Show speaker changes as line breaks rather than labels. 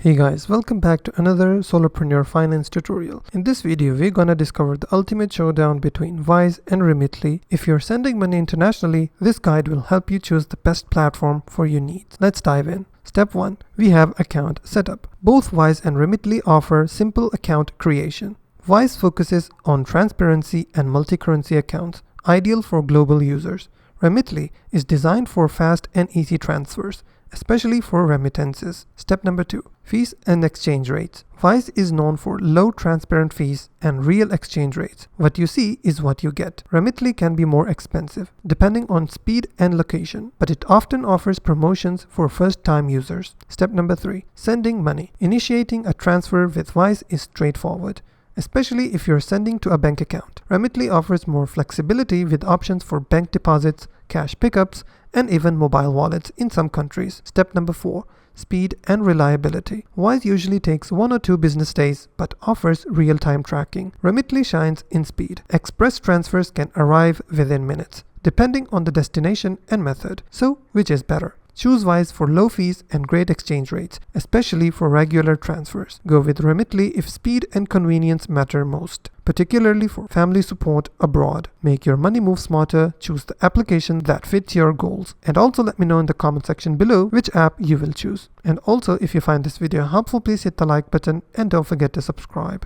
Hey guys, welcome back to another solopreneur finance tutorial. In this video, we're gonna discover the ultimate showdown between Wise and Remitly. If you're sending money internationally, this guide will help you choose the best platform for your needs. Let's dive in. Step 1. We have account setup. Both Wise and Remitly offer simple account creation. Wise focuses on transparency and multi-currency accounts, ideal for global users. Remitly is designed for fast and easy transfers, especially for remittances. Step number 2. Fees and exchange rates. Wise is known for low transparent fees and real exchange rates. What you see is what you get. Remitly can be more expensive, depending on speed and location, but it often offers promotions for first-time users. Step number 3. Sending money. Initiating a transfer with Wise is straightforward, especially if you're sending to a bank account. Remitly offers more flexibility with options for bank deposits, cash pickups, and even mobile wallets in some countries. Step number 4. Speed and reliability. Wise usually takes 1 or 2 business days but offers real-time tracking. Remitly shines in speed. Express transfers can arrive within minutes, depending on the destination and method. So, which is better? Choose Wise for low fees and great exchange rates, especially for regular transfers. Go with Remitly if speed and convenience matter most, particularly for family support abroad. Make your money move smarter, choose the application that fits your goals. And also let me know in the comment section below which app you will choose. And also, if you find this video helpful, please hit the like button and don't forget to subscribe.